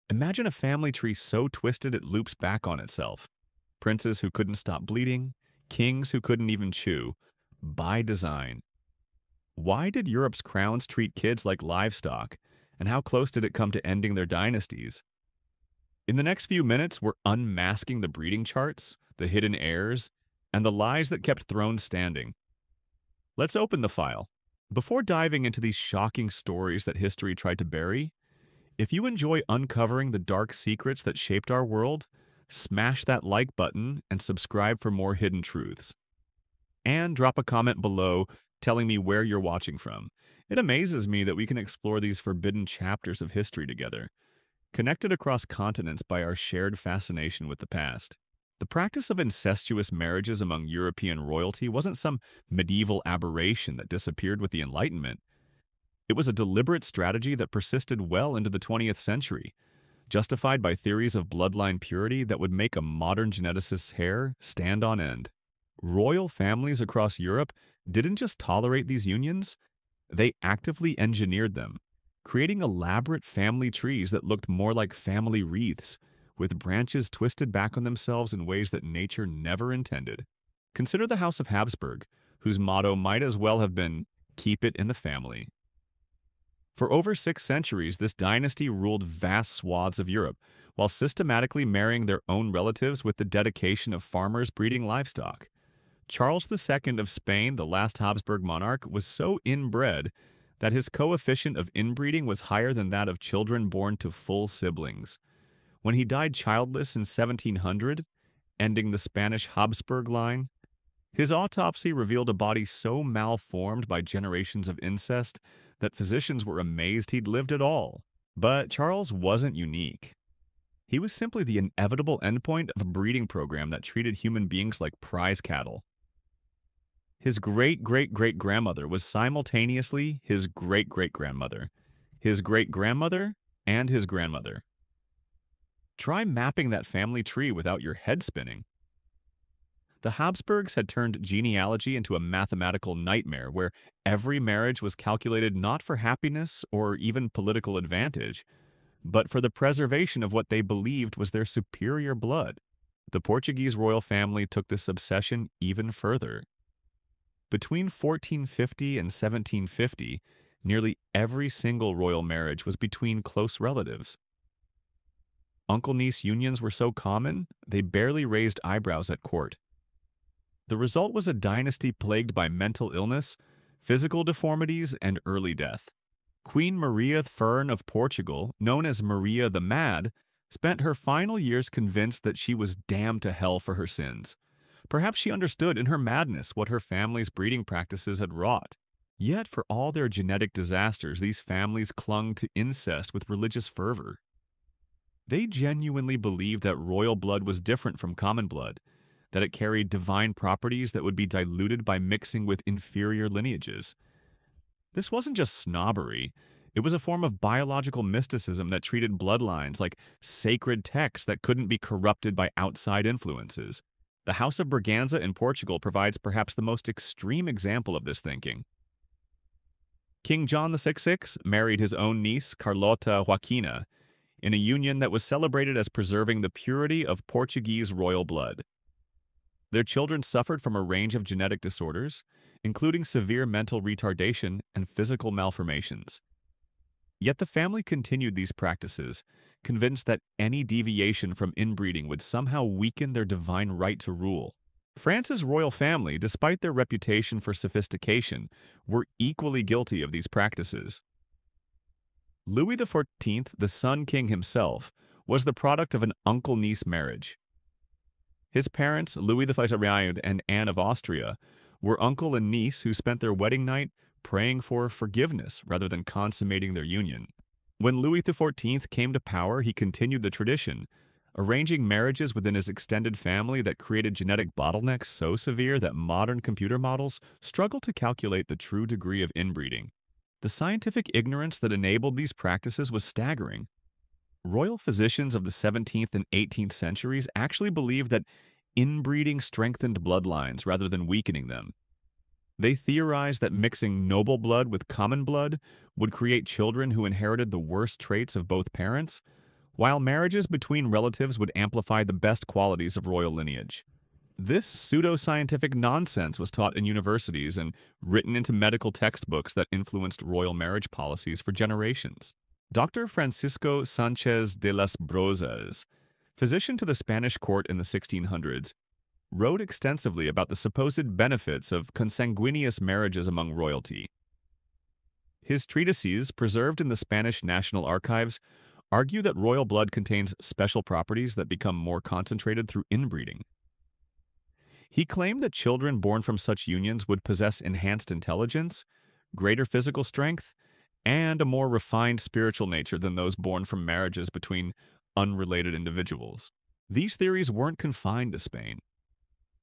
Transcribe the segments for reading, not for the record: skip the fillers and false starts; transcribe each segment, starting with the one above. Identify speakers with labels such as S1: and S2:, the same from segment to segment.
S1: Imagine a family tree so twisted it loops back on itself. Princes who couldn't stop bleeding, kings who couldn't even chew. By design. Why did Europe's crowns treat kids like livestock? And how close did it come to ending their dynasties? In the next few minutes, we're unmasking the breeding charts, the hidden heirs, and the lies that kept thrones standing. Let's open the file. Before diving into these shocking stories that history tried to bury, if you enjoy uncovering the dark secrets that shaped our world, smash that like button and subscribe for more hidden truths. And drop a comment below telling me where you're watching from. It amazes me that we can explore these forbidden chapters of history together, connected across continents by our shared fascination with the past. The practice of incestuous marriages among European royalty wasn't some medieval aberration that disappeared with the Enlightenment. It was a deliberate strategy that persisted well into the 20th century, justified by theories of bloodline purity that would make a modern geneticist's hair stand on end. Royal families across Europe didn't just tolerate these unions, they actively engineered them, creating elaborate family trees that looked more like family wreaths, with branches twisted back on themselves in ways that nature never intended. Consider the House of Habsburg, whose motto might as well have been, "Keep it in the family." For over 6 centuries, this dynasty ruled vast swaths of Europe, while systematically marrying their own relatives with the dedication of farmers breeding livestock. Charles II of Spain, the last Habsburg monarch, was so inbred that his coefficient of inbreeding was higher than that of children born to full siblings. When he died childless in 1700, ending the Spanish Habsburg line, his autopsy revealed a body so malformed by generations of incest that physicians were amazed he'd lived at all. But Charles wasn't unique. He was simply the inevitable endpoint of a breeding program that treated human beings like prize cattle. His great-great-great-grandmother was simultaneously his great-great-grandmother, his great-grandmother, and his grandmother. Try mapping that family tree without your head spinning. The Habsburgs had turned genealogy into a mathematical nightmare where every marriage was calculated not for happiness or even political advantage, but for the preservation of what they believed was their superior blood. The Portuguese royal family took this obsession even further. Between 1450 and 1750, nearly every single royal marriage was between close relatives. Uncle-niece unions were so common, they barely raised eyebrows at court. The result was a dynasty plagued by mental illness, physical deformities, and early death. Queen Maria Fern of Portugal, known as Maria the Mad, spent her final years convinced that she was damned to hell for her sins. Perhaps she understood in her madness what her family's breeding practices had wrought. Yet, for all their genetic disasters, these families clung to incest with religious fervor. They genuinely believed that royal blood was different from common blood, that it carried divine properties that would be diluted by mixing with inferior lineages. This wasn't just snobbery. It was a form of biological mysticism that treated bloodlines like sacred texts that couldn't be corrupted by outside influences. The House of Braganza in Portugal provides perhaps the most extreme example of this thinking. King John VI married his own niece, Carlota Joaquina, in a union that was celebrated as preserving the purity of Portuguese royal blood. Their children suffered from a range of genetic disorders, including severe mental retardation and physical malformations. Yet the family continued these practices, convinced that any deviation from inbreeding would somehow weaken their divine right to rule. France's royal family, despite their reputation for sophistication, were equally guilty of these practices. Louis XIV, the Sun King himself, was the product of an uncle-niece marriage. His parents, Louis XIV and Anne of Austria, were uncle and niece who spent their wedding night praying for forgiveness rather than consummating their union. When Louis XIV came to power, he continued the tradition, arranging marriages within his extended family that created genetic bottlenecks so severe that modern computer models struggle to calculate the true degree of inbreeding. The scientific ignorance that enabled these practices was staggering. Royal physicians of the 17th and 18th centuries actually believed that inbreeding strengthened bloodlines rather than weakening them. They theorized that mixing noble blood with common blood would create children who inherited the worst traits of both parents, while marriages between relatives would amplify the best qualities of royal lineage. This pseudo-scientific nonsense was taught in universities and written into medical textbooks that influenced royal marriage policies for generations. Dr. Francisco Sanchez de las Brozas, physician to the Spanish court in the 1600s, wrote extensively about the supposed benefits of consanguineous marriages among royalty. His treatises, preserved in the Spanish National Archives, argue that royal blood contains special properties that become more concentrated through inbreeding. He claimed that children born from such unions would possess enhanced intelligence, greater physical strength, and a more refined spiritual nature than those born from marriages between unrelated individuals. These theories weren't confined to Spain.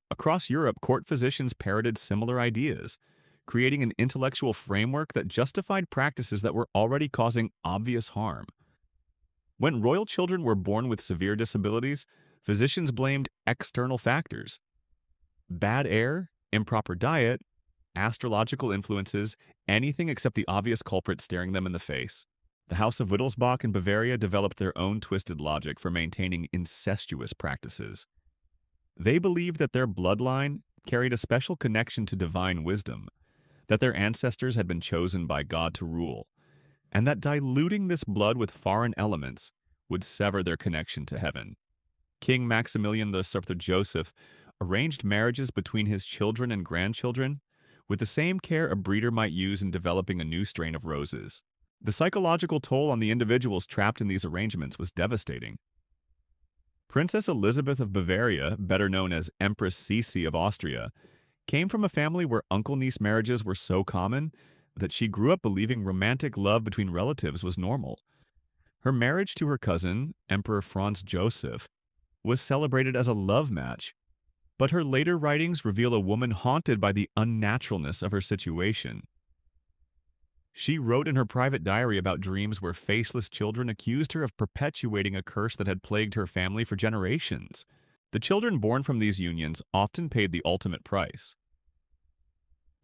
S1: Across Europe, court physicians parroted similar ideas, creating an intellectual framework that justified practices that were already causing obvious harm. When royal children were born with severe disabilities, physicians blamed external factors: bad air, improper diet, astrological influences, anything except the obvious culprit staring them in the face. The House of Wittelsbach in Bavaria developed their own twisted logic for maintaining incestuous practices. They believed that their bloodline carried a special connection to divine wisdom, that their ancestors had been chosen by God to rule, and that diluting this blood with foreign elements would sever their connection to heaven. King Maximilian III Joseph arranged marriages between his children and grandchildren with the same care a breeder might use in developing a new strain of roses. The psychological toll on the individuals trapped in these arrangements was devastating. Princess Elizabeth of Bavaria, better known as Empress Sisi of Austria, came from a family where uncle-niece marriages were so common that she grew up believing romantic love between relatives was normal. Her marriage to her cousin, Emperor Franz Joseph, was celebrated as a love match, but her later writings reveal a woman haunted by the unnaturalness of her situation. She wrote in her private diary about dreams where faceless children accused her of perpetuating a curse that had plagued her family for generations. The children born from these unions often paid the ultimate price.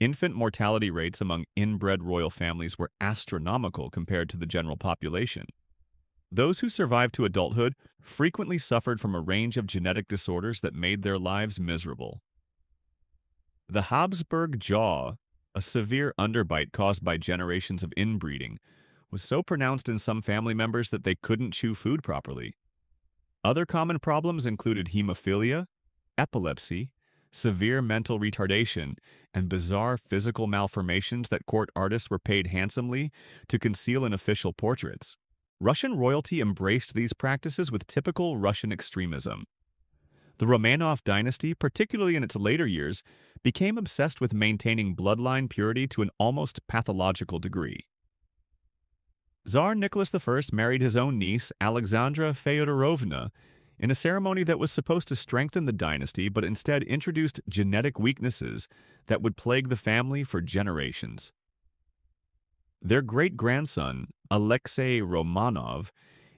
S1: Infant mortality rates among inbred royal families were astronomical compared to the general population. Those who survived to adulthood frequently suffered from a range of genetic disorders that made their lives miserable. The Habsburg jaw, a severe underbite caused by generations of inbreeding, was so pronounced in some family members that they couldn't chew food properly. Other common problems included hemophilia, epilepsy, severe mental retardation, and bizarre physical malformations that court artists were paid handsomely to conceal in official portraits. Russian royalty embraced these practices with typical Russian extremism. The Romanov dynasty, particularly in its later years, became obsessed with maintaining bloodline purity to an almost pathological degree. Tsar Nicholas I married his own niece, Alexandra Feodorovna, in a ceremony that was supposed to strengthen the dynasty but instead introduced genetic weaknesses that would plague the family for generations. Their great-grandson, Alexei Romanov,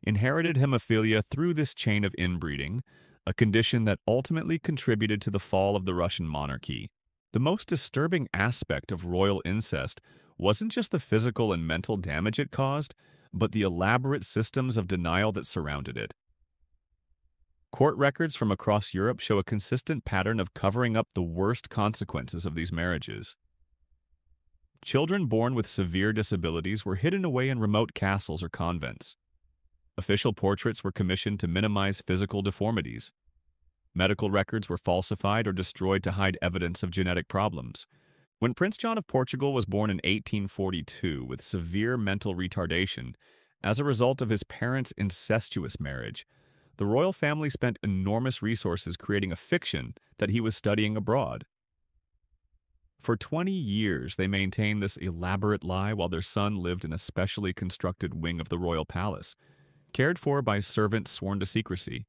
S1: inherited hemophilia through this chain of inbreeding, a condition that ultimately contributed to the fall of the Russian monarchy. The most disturbing aspect of royal incest wasn't just the physical and mental damage it caused, but the elaborate systems of denial that surrounded it. Court records from across Europe show a consistent pattern of covering up the worst consequences of these marriages. Children born with severe disabilities were hidden away in remote castles or convents. Official portraits were commissioned to minimize physical deformities. Medical records were falsified or destroyed to hide evidence of genetic problems. When Prince John of Portugal was born in 1842 with severe mental retardation as a result of his parents' incestuous marriage, the royal family spent enormous resources creating a fiction that he was studying abroad. For 20 years, they maintained this elaborate lie while their son lived in a specially constructed wing of the royal palace, cared for by servants sworn to secrecy.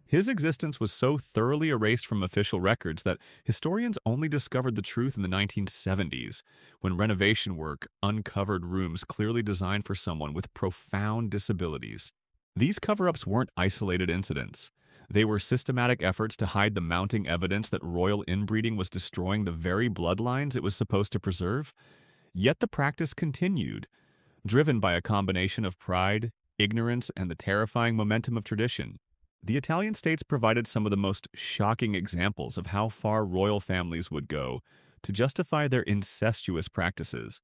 S1: His existence was so thoroughly erased from official records that historians only discovered the truth in the 1970s, when renovation work uncovered rooms clearly designed for someone with profound disabilities. These cover-ups weren't isolated incidents. They were systematic efforts to hide the mounting evidence that royal inbreeding was destroying the very bloodlines it was supposed to preserve. Yet the practice continued, driven by a combination of pride, ignorance, and the terrifying momentum of tradition. The Italian states provided some of the most shocking examples of how far royal families would go to justify their incestuous practices.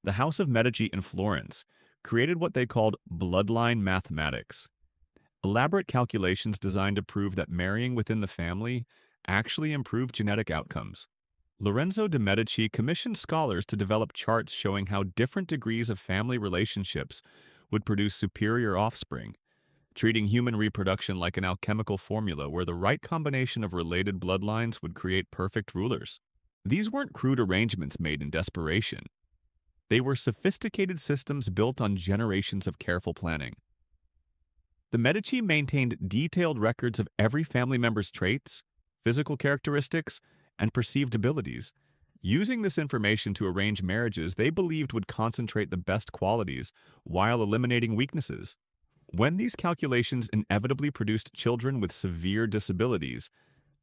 S1: The House of Medici in Florence created what they called bloodline mathematics, elaborate calculations designed to prove that marrying within the family actually improved genetic outcomes. Lorenzo de' Medici commissioned scholars to develop charts showing how different degrees of family relationships would produce superior offspring, treating human reproduction like an alchemical formula where the right combination of related bloodlines would create perfect rulers. These weren't crude arrangements made in desperation. They were sophisticated systems built on generations of careful planning. The Medici maintained detailed records of every family member's traits, physical characteristics, and perceived abilities. Using this information to arrange marriages they believed would concentrate the best qualities while eliminating weaknesses. When these calculations inevitably produced children with severe disabilities,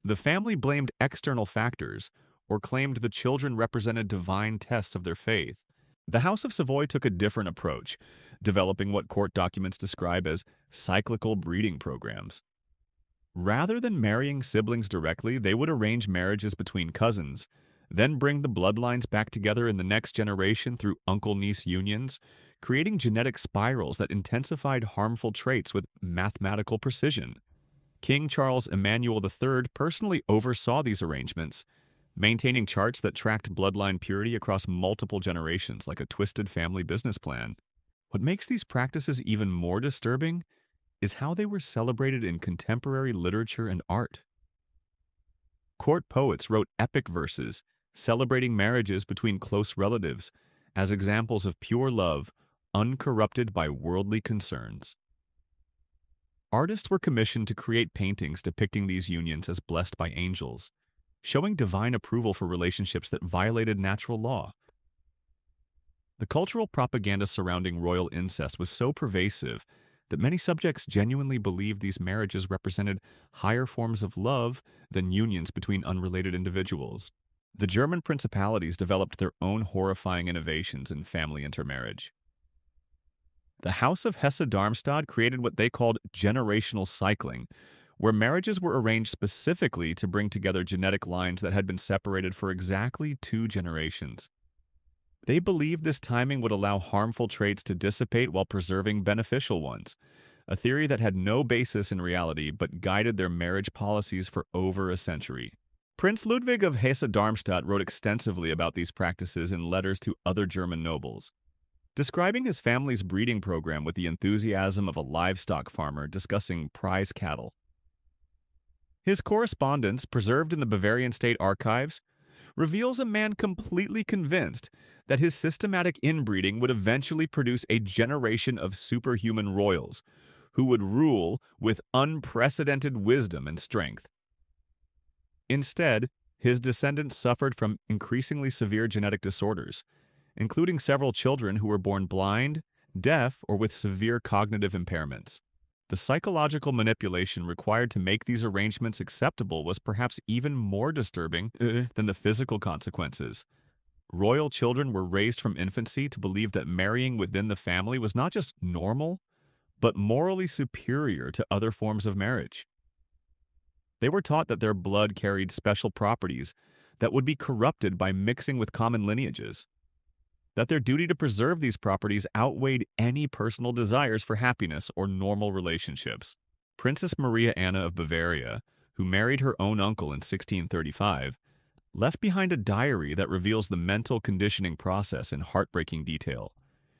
S1: the family blamed external factors or claimed the children represented divine tests of their faith. The House of Savoy took a different approach, developing what court documents describe as cyclical breeding programs. Rather than marrying siblings directly, they would arrange marriages between cousins, then bring the bloodlines back together in the next generation through uncle-niece unions, creating genetic spirals that intensified harmful traits with mathematical precision. King Charles Emmanuel III personally oversaw these arrangements, maintaining charts that tracked bloodline purity across multiple generations like a twisted family business plan. What makes these practices even more disturbing is how they were celebrated in contemporary literature and art. Court poets wrote epic verses celebrating marriages between close relatives as examples of pure love, uncorrupted by worldly concerns. Artists were commissioned to create paintings depicting these unions as blessed by angels, showing divine approval for relationships that violated natural law. The cultural propaganda surrounding royal incest was so pervasive that many subjects genuinely believed these marriages represented higher forms of love than unions between unrelated individuals. The German principalities developed their own horrifying innovations in family intermarriage. The House of Hesse-Darmstadt created what they called generational cycling, where marriages were arranged specifically to bring together genetic lines that had been separated for exactly 2 generations. They believed this timing would allow harmful traits to dissipate while preserving beneficial ones, a theory that had no basis in reality but guided their marriage policies for over a century. Prince Ludwig of Hesse-Darmstadt wrote extensively about these practices in letters to other German nobles, describing his family's breeding program with the enthusiasm of a livestock farmer discussing prize cattle. His correspondence, preserved in the Bavarian State Archives, reveals a man completely convinced that his systematic inbreeding would eventually produce a generation of superhuman royals who would rule with unprecedented wisdom and strength. Instead, his descendants suffered from increasingly severe genetic disorders, including several children who were born blind, deaf, or with severe cognitive impairments. The psychological manipulation required to make these arrangements acceptable was perhaps even more disturbing than the physical consequences. Royal children were raised from infancy to believe that marrying within the family was not just normal, but morally superior to other forms of marriage. They were taught that their blood carried special properties that would be corrupted by mixing with common lineages, that their duty to preserve these properties outweighed any personal desires for happiness or normal relationships. Princess Maria Anna of Bavaria, who married her own uncle in 1635, left behind a diary that reveals the mental conditioning process in heartbreaking detail.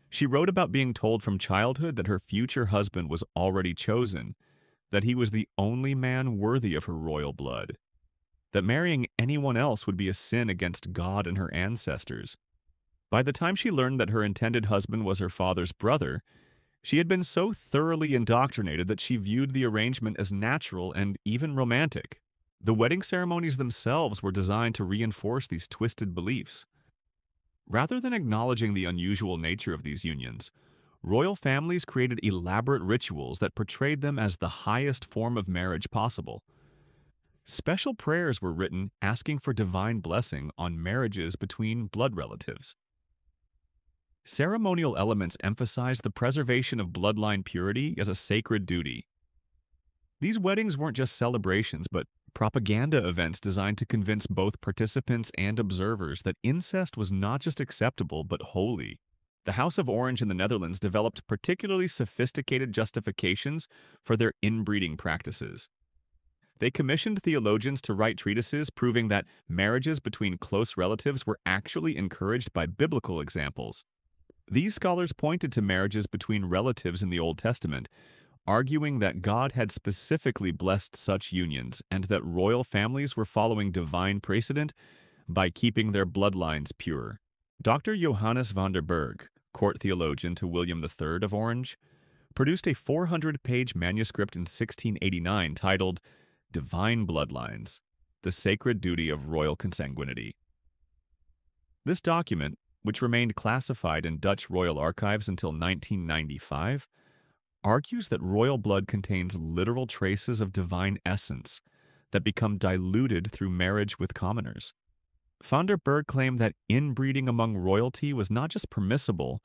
S1: She wrote about being told from childhood that her future husband was already chosen, that he was the only man worthy of her royal blood, that marrying anyone else would be a sin against God and her ancestors. By the time she learned that her intended husband was her father's brother, she had been so thoroughly indoctrinated that she viewed the arrangement as natural and even romantic. The wedding ceremonies themselves were designed to reinforce these twisted beliefs. Rather than acknowledging the unusual nature of these unions, royal families created elaborate rituals that portrayed them as the highest form of marriage possible. Special prayers were written asking for divine blessing on marriages between blood relatives. Ceremonial elements emphasized the preservation of bloodline purity as a sacred duty. These weddings weren't just celebrations, but propaganda events designed to convince both participants and observers that incest was not just acceptable, but holy. The House of Orange in the Netherlands developed particularly sophisticated justifications for their inbreeding practices. They commissioned theologians to write treatises proving that marriages between close relatives were actually encouraged by biblical examples. These scholars pointed to marriages between relatives in the Old Testament, arguing that God had specifically blessed such unions and that royal families were following divine precedent by keeping their bloodlines pure. Dr. Johannes van der Berg, court theologian to William III of Orange, produced a 400-page manuscript in 1689 titled Divine Bloodlines, the Sacred Duty of Royal Consanguinity. This document, which remained classified in Dutch royal archives until 1995, argues that royal blood contains literal traces of divine essence that become diluted through marriage with commoners. Van der Berg claimed that inbreeding among royalty was not just permissible,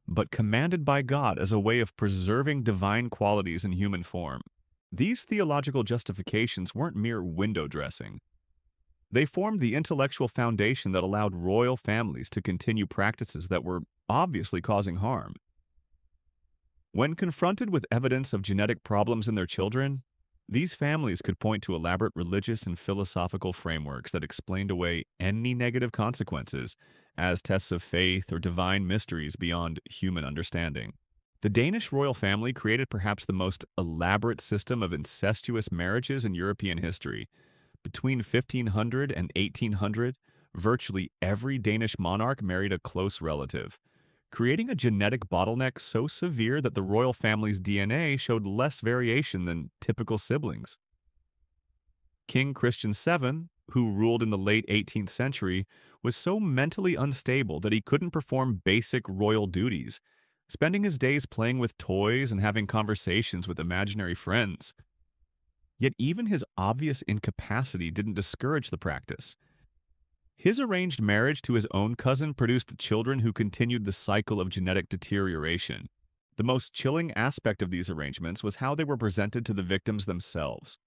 S1: but commanded by God as a way of preserving divine qualities in human form. These theological justifications weren't mere window dressing. They formed the intellectual foundation that allowed royal families to continue practices that were obviously causing harm. When confronted with evidence of genetic problems in their children, these families could point to elaborate religious and philosophical frameworks that explained away any negative consequences as tests of faith or divine mysteries beyond human understanding. The Danish royal family created perhaps the most elaborate system of incestuous marriages in European history. Between 1500 and 1800, virtually every Danish monarch married a close relative, creating a genetic bottleneck so severe that the royal family's DNA showed less variation than typical siblings. King Christian VII, who ruled in the late 18th century, was so mentally unstable that he couldn't perform basic royal duties, spending his days playing with toys and having conversations with imaginary friends. Yet even his obvious incapacity didn't discourage the practice. His arranged marriage to his own cousin produced children who continued the cycle of genetic deterioration. The most chilling aspect of these arrangements was how they were presented to the victims themselves.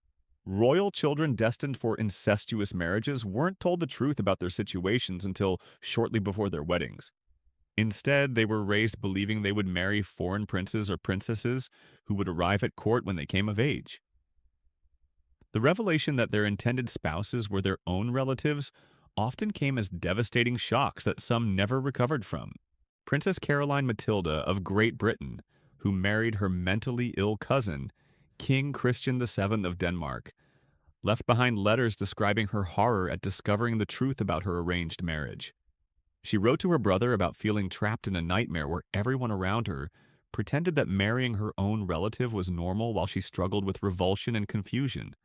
S1: Royal children destined for incestuous marriages weren't told the truth about their situations until shortly before their weddings. Instead, they were raised believing they would marry foreign princes or princesses who would arrive at court when they came of age. The revelation that their intended spouses were their own relatives often came as devastating shocks that some never recovered from. Princess Caroline Matilda of Great Britain, who married her mentally ill cousin, King Christian VII of Denmark, left behind letters describing her horror at discovering the truth about her arranged marriage. She wrote to her brother about feeling trapped in a nightmare where everyone around her pretended that marrying her own relative was normal while she struggled with revulsion and confusion.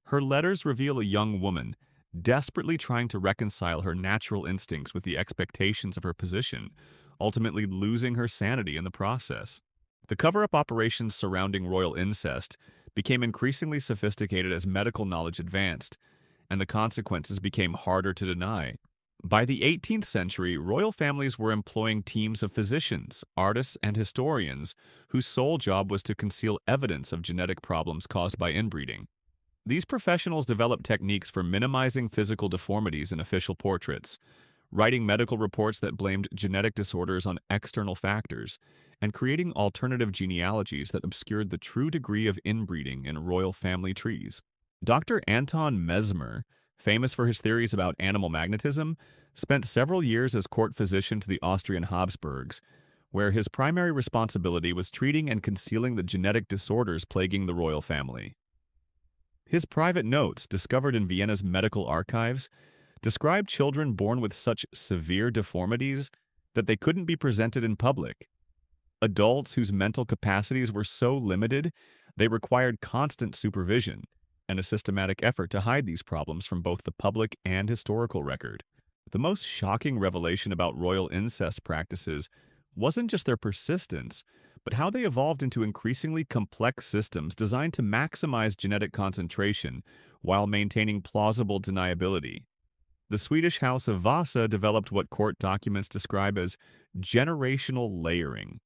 S1: Her letters reveal a young woman desperately trying to reconcile her natural instincts with the expectations of her position, ultimately losing her sanity in the process. The cover-up operations surrounding royal incest became increasingly sophisticated as medical knowledge advanced, and the consequences became harder to deny. By the 18th century, royal families were employing teams of physicians, artists, and historians whose sole job was to conceal evidence of genetic problems caused by inbreeding. These professionals developed techniques for minimizing physical deformities in official portraits, writing medical reports that blamed genetic disorders on external factors, and creating alternative genealogies that obscured the true degree of inbreeding in royal family trees. Dr. Anton Mesmer, famous for his theories about animal magnetism, spent several years as court physician to the Austrian Habsburgs, where his primary responsibility was treating and concealing the genetic disorders plaguing the royal family. His private notes, discovered in Vienna's medical archives, described children born with such severe deformities that they couldn't be presented in public. Adults whose mental capacities were so limited, they required constant supervision and a systematic effort to hide these problems from both the public and historical record. The most shocking revelation about royal incest practices wasn't just their persistence, but how they evolved into increasingly complex systems designed to maximize genetic concentration while maintaining plausible deniability. The Swedish House of Vasa developed what court documents describe as generational layering,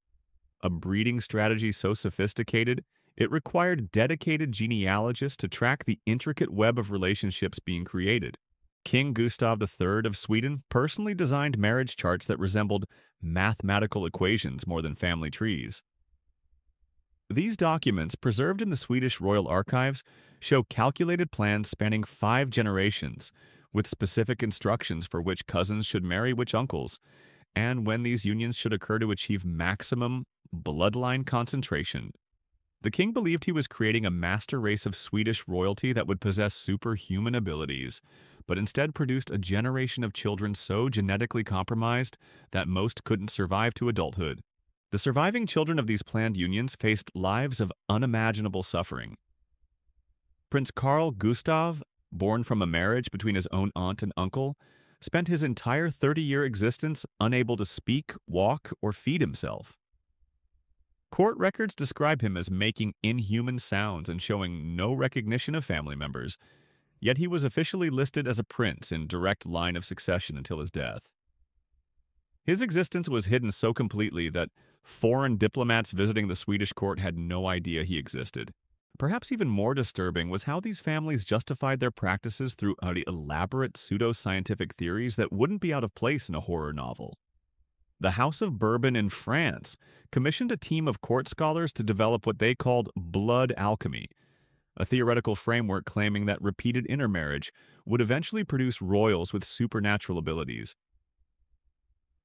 S1: a breeding strategy so sophisticated it required dedicated genealogists to track the intricate web of relationships being created. King Gustav III of Sweden personally designed marriage charts that resembled mathematical equations more than family trees. These documents, preserved in the Swedish Royal Archives, show calculated plans spanning 5 generations, with specific instructions for which cousins should marry which uncles, and when these unions should occur to achieve maximum bloodline concentration. The king believed he was creating a master race of Swedish royalty that would possess superhuman abilities, but instead produced a generation of children so genetically compromised that most couldn't survive to adulthood. The surviving children of these planned unions faced lives of unimaginable suffering. Prince Carl Gustav, born from a marriage between his own aunt and uncle, spent his entire 30-year existence unable to speak, walk, or feed himself. Court records describe him as making inhuman sounds and showing no recognition of family members, yet he was officially listed as a prince in direct line of succession until his death. His existence was hidden so completely that foreign diplomats visiting the Swedish court had no idea he existed. Perhaps even more disturbing was how these families justified their practices through elaborate pseudo-scientific theories that wouldn't be out of place in a horror novel. The House of Bourbon in France commissioned a team of court scholars to develop what they called blood alchemy, a theoretical framework claiming that repeated intermarriage would eventually produce royals with supernatural abilities.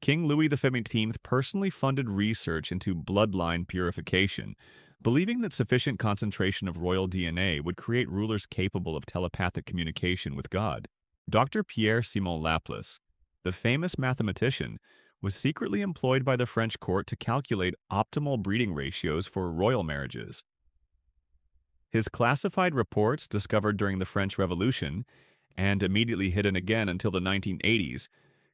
S1: King Louis XV personally funded research into bloodline purification, believing that sufficient concentration of royal DNA would create rulers capable of telepathic communication with God. Dr. Pierre-Simon Laplace, the famous mathematician, was secretly employed by the French court to calculate optimal breeding ratios for royal marriages. His classified reports, discovered during the French Revolution and immediately hidden again until the 1980s,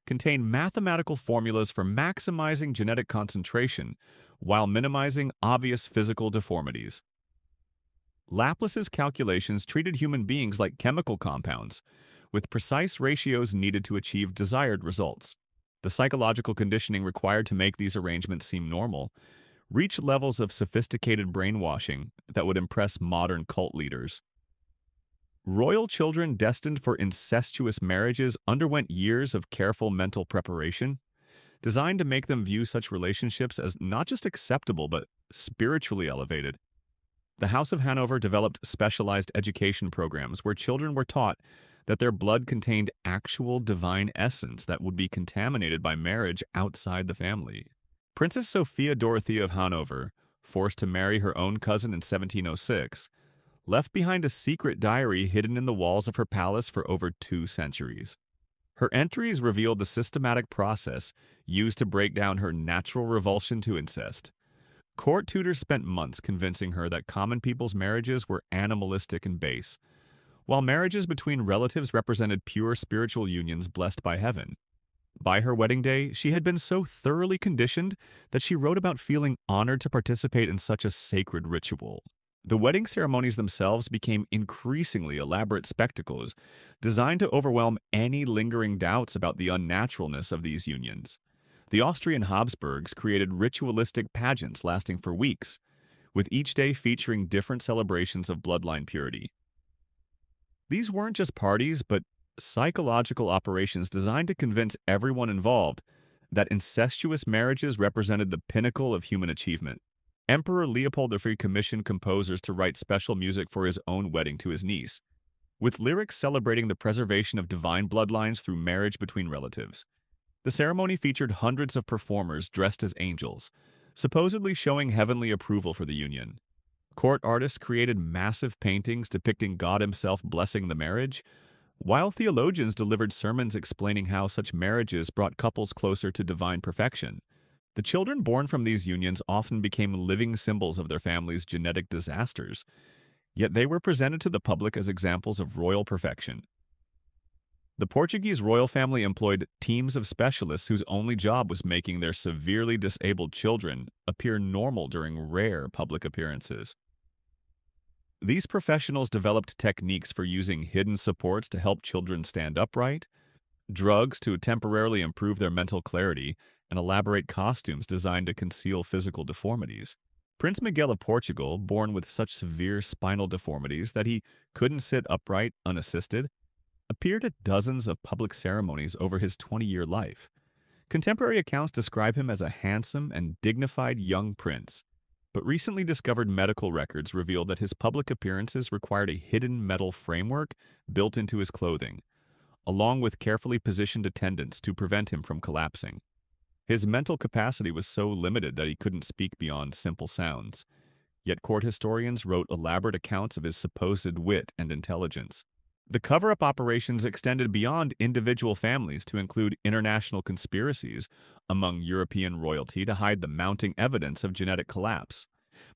S1: contain mathematical formulas for maximizing genetic concentration while minimizing obvious physical deformities. Laplace's calculations treated human beings like chemical compounds, with precise ratios needed to achieve desired results. The psychological conditioning required to make these arrangements seem normal reached levels of sophisticated brainwashing that would impress modern cult leaders. Royal children destined for incestuous marriages underwent years of careful mental preparation, designed to make them view such relationships as not just acceptable but spiritually elevated. The House of Hanover developed specialized education programs where children were taught that their blood contained actual divine essence that would be contaminated by marriage outside the family. Princess Sophia Dorothea of Hanover, forced to marry her own cousin in 1706, left behind a secret diary hidden in the walls of her palace for over 2 centuries. Her entries revealed the systematic process used to break down her natural revulsion to incest. Court tutors spent months convincing her that common people's marriages were animalistic and base, while marriages between relatives represented pure spiritual unions blessed by heaven. By her wedding day, she had been so thoroughly conditioned that she wrote about feeling honored to participate in such a sacred ritual. The wedding ceremonies themselves became increasingly elaborate spectacles designed to overwhelm any lingering doubts about the unnaturalness of these unions. The Austrian Habsburgs created ritualistic pageants lasting for weeks, with each day featuring different celebrations of bloodline purity. These weren't just parties, but psychological operations designed to convince everyone involved that incestuous marriages represented the pinnacle of human achievement. Emperor Leopold III commissioned composers to write special music for his own wedding to his niece, with lyrics celebrating the preservation of divine bloodlines through marriage between relatives. The ceremony featured hundreds of performers dressed as angels, supposedly showing heavenly approval for the union. Court artists created massive paintings depicting God himself blessing the marriage, while theologians delivered sermons explaining how such marriages brought couples closer to divine perfection. The children born from these unions often became living symbols of their family's genetic disasters, yet they were presented to the public as examples of royal perfection. The Portuguese royal family employed teams of specialists whose only job was making their severely disabled children appear normal during rare public appearances. These professionals developed techniques for using hidden supports to help children stand upright, drugs to temporarily improve their mental clarity, and elaborate costumes designed to conceal physical deformities. Prince Miguel of Portugal, born with such severe spinal deformities that he couldn't sit upright unassisted, appeared at dozens of public ceremonies over his 20-year life. Contemporary accounts describe him as a handsome and dignified young prince, but recently discovered medical records reveal that his public appearances required a hidden metal framework built into his clothing, along with carefully positioned attendants to prevent him from collapsing. His mental capacity was so limited that he couldn't speak beyond simple sounds, yet court historians wrote elaborate accounts of his supposed wit and intelligence. The cover-up operations extended beyond individual families to include international conspiracies among European royalty to hide the mounting evidence of genetic collapse.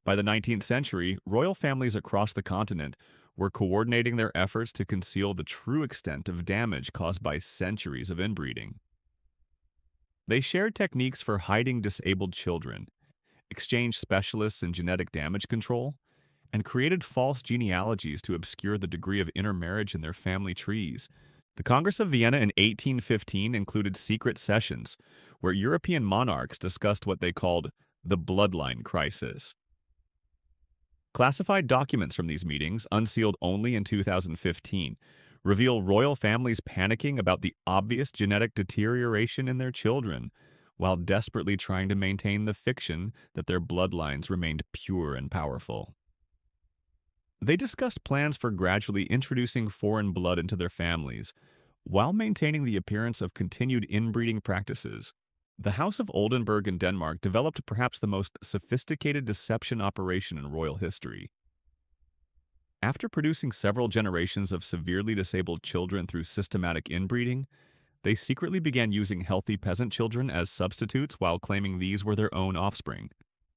S1: By the 19th century, royal families across the continent were coordinating their efforts to conceal the true extent of damage caused by centuries of inbreeding. They shared techniques for hiding disabled children, exchanged specialists in genetic damage control, and created false genealogies to obscure the degree of intermarriage in their family trees. The Congress of Vienna in 1815 included secret sessions where European monarchs discussed what they called the Bloodline crisis. Classified documents from these meetings, unsealed only in 2015, reveal royal families panicking about the obvious genetic deterioration in their children, while desperately trying to maintain the fiction that their bloodlines remained pure and powerful. They discussed plans for gradually introducing foreign blood into their families, while maintaining the appearance of continued inbreeding practices. The House of Oldenburg in Denmark developed perhaps the most sophisticated deception operation in royal history. After producing several generations of severely disabled children through systematic inbreeding, they secretly began using healthy peasant children as substitutes while claiming these were their own offspring.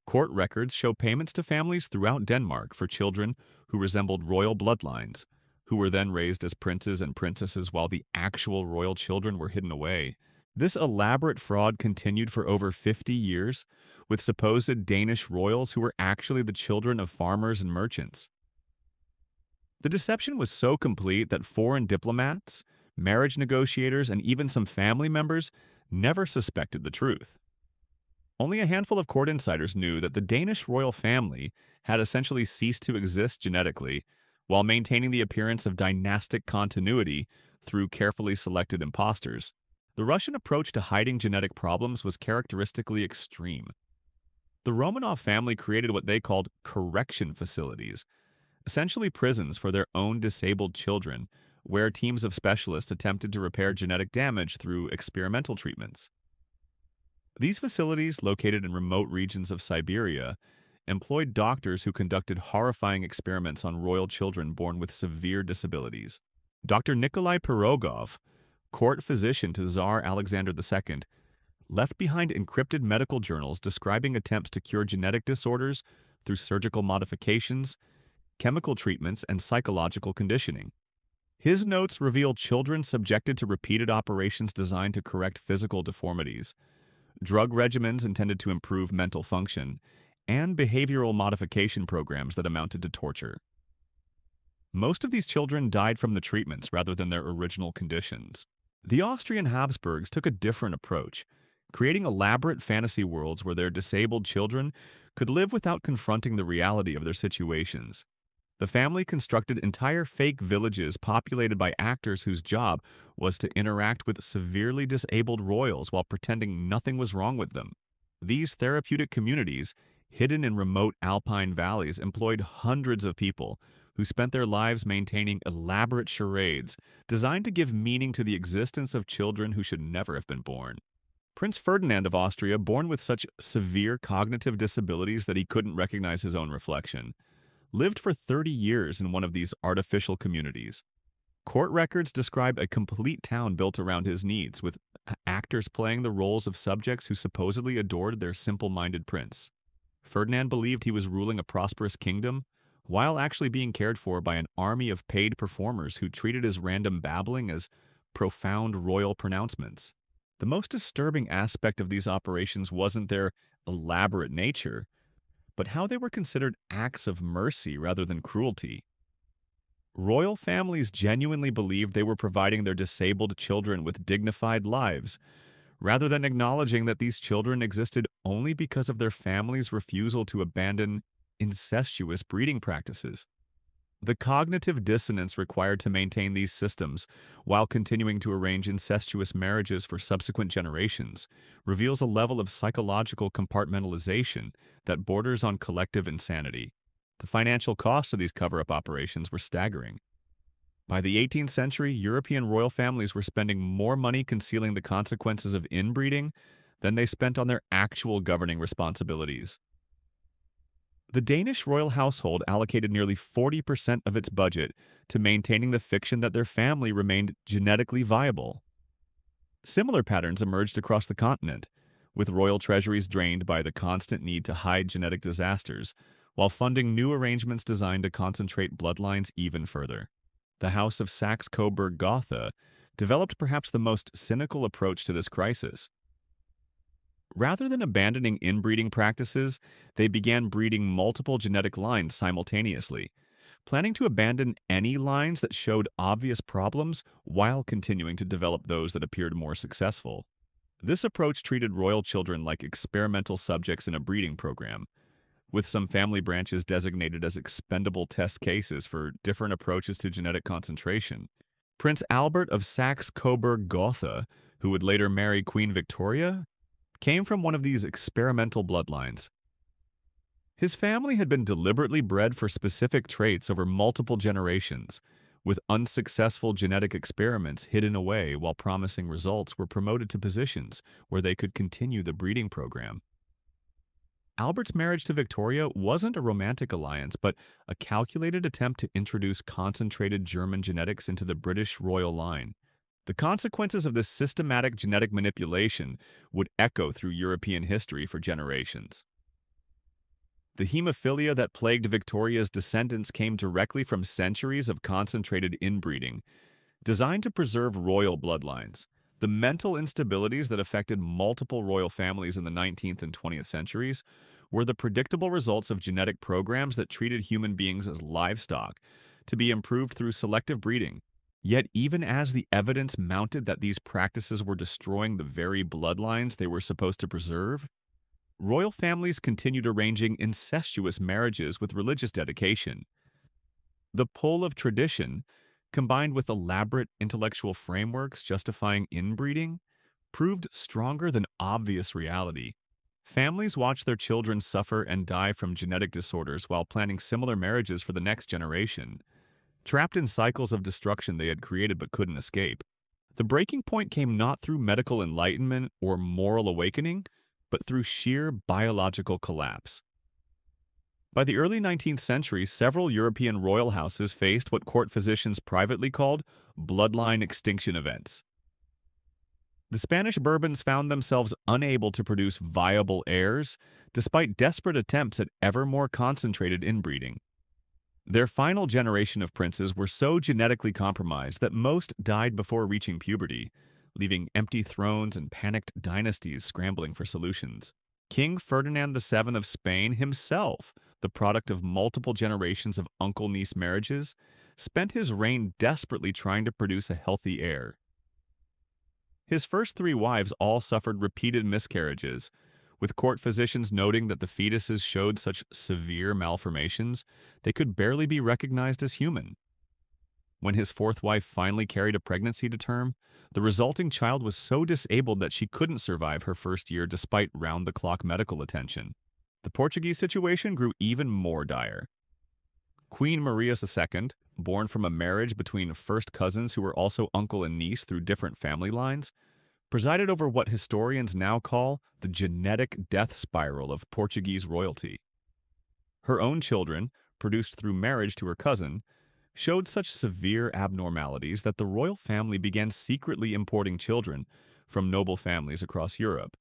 S1: Court records show payments to families throughout Denmark for children who resembled royal bloodlines, who were then raised as princes and princesses while the actual royal children were hidden away. This elaborate fraud continued for over 50 years, with supposed Danish royals who were actually the children of farmers and merchants. The deception was so complete that foreign diplomats, marriage negotiators, and even some family members never suspected the truth. Only a handful of court insiders knew that the Danish royal family had essentially ceased to exist genetically, while maintaining the appearance of dynastic continuity through carefully selected imposters. The Russian approach to hiding genetic problems was characteristically extreme. The Romanov family created what they called correction facilities, essentially prisons for their own disabled children, where teams of specialists attempted to repair genetic damage through experimental treatments. These facilities, located in remote regions of Siberia, employed doctors who conducted horrifying experiments on royal children born with severe disabilities. Dr. Nikolai Pirogov, court physician to Tsar Alexander II, left behind encrypted medical journals describing attempts to cure genetic disorders through surgical modifications, chemical treatments, and psychological conditioning. His notes reveal children subjected to repeated operations designed to correct physical deformities, drug regimens intended to improve mental function, and behavioral modification programs that amounted to torture. Most of these children died from the treatments rather than their original conditions. The Austrian Habsburgs took a different approach, creating elaborate fantasy worlds where their disabled children could live without confronting the reality of their situations. The family constructed entire fake villages populated by actors whose job was to interact with severely disabled royals while pretending nothing was wrong with them. These therapeutic communities, hidden in remote alpine valleys, employed hundreds of people who spent their lives maintaining elaborate charades designed to give meaning to the existence of children who should never have been born. Prince Ferdinand of Austria, born with such severe cognitive disabilities that he couldn't recognize his own reflection, lived for 30 years in one of these artificial communities. Court records describe a complete town built around his needs, with actors playing the roles of subjects who supposedly adored their simple-minded prince. Ferdinand believed he was ruling a prosperous kingdom, while actually being cared for by an army of paid performers who treated his random babbling as profound royal pronouncements. The most disturbing aspect of these operations wasn't their elaborate nature, but how they were considered acts of mercy rather than cruelty. Royal families genuinely believed they were providing their disabled children with dignified lives, rather than acknowledging that these children existed only because of their family's refusal to abandon incestuous breeding practices. The cognitive dissonance required to maintain these systems while continuing to arrange incestuous marriages for subsequent generations reveals a level of psychological compartmentalization that borders on collective insanity. The financial costs of these cover-up operations were staggering. By the 18th century, European royal families were spending more money concealing the consequences of inbreeding than they spent on their actual governing responsibilities. The Danish royal household allocated nearly 40% of its budget to maintaining the fiction that their family remained genetically viable. Similar patterns emerged across the continent, with royal treasuries drained by the constant need to hide genetic disasters, while funding new arrangements designed to concentrate bloodlines even further. The House of Saxe-Coburg-Gotha developed perhaps the most cynical approach to this crisis. Rather than abandoning inbreeding practices, they began breeding multiple genetic lines simultaneously, planning to abandon any lines that showed obvious problems while continuing to develop those that appeared more successful. This approach treated royal children like experimental subjects in a breeding program, with some family branches designated as expendable test cases for different approaches to genetic concentration. Prince Albert of Saxe-Coburg-Gotha, who would later marry Queen Victoria, came from one of these experimental bloodlines. His family had been deliberately bred for specific traits over multiple generations, with unsuccessful genetic experiments hidden away while promising results were promoted to positions where they could continue the breeding program. Albert's marriage to Victoria wasn't a romantic alliance, but a calculated attempt to introduce concentrated German genetics into the British royal line. The consequences of this systematic genetic manipulation would echo through European history for generations. The hemophilia that plagued Victoria's descendants came directly from centuries of concentrated inbreeding, designed to preserve royal bloodlines. The mental instabilities that affected multiple royal families in the 19th and 20th centuries were the predictable results of genetic programs that treated human beings as livestock, to be improved through selective breeding. Yet even as the evidence mounted that these practices were destroying the very bloodlines they were supposed to preserve, royal families continued arranging incestuous marriages with religious dedication. The pull of tradition, combined with elaborate intellectual frameworks justifying inbreeding, proved stronger than obvious reality. Families watched their children suffer and die from genetic disorders while planning similar marriages for the next generation, trapped in cycles of destruction they had created but couldn't escape. The breaking point came not through medical enlightenment or moral awakening, but through sheer biological collapse. By the early 19th century, several European royal houses faced what court physicians privately called bloodline extinction events. The Spanish Bourbons found themselves unable to produce viable heirs, despite desperate attempts at ever more concentrated inbreeding. Their final generation of princes were so genetically compromised that most died before reaching puberty, leaving empty thrones and panicked dynasties scrambling for solutions. King Ferdinand VII of Spain himself, the product of multiple generations of uncle-niece marriages, spent his reign desperately trying to produce a healthy heir. His first three wives all suffered repeated miscarriages, with court physicians noting that the fetuses showed such severe malformations they could barely be recognized as human. When his fourth wife finally carried a pregnancy to term, the resulting child was so disabled that she couldn't survive her first year despite round-the-clock medical attention. The Portuguese situation grew even more dire. Queen Maria II, born from a marriage between first cousins who were also uncle and niece through different family lines, presided over what historians now call the genetic death spiral of Portuguese royalty. Her own children, produced through marriage to her cousin, showed such severe abnormalities that the royal family began secretly importing children from noble families across Europe,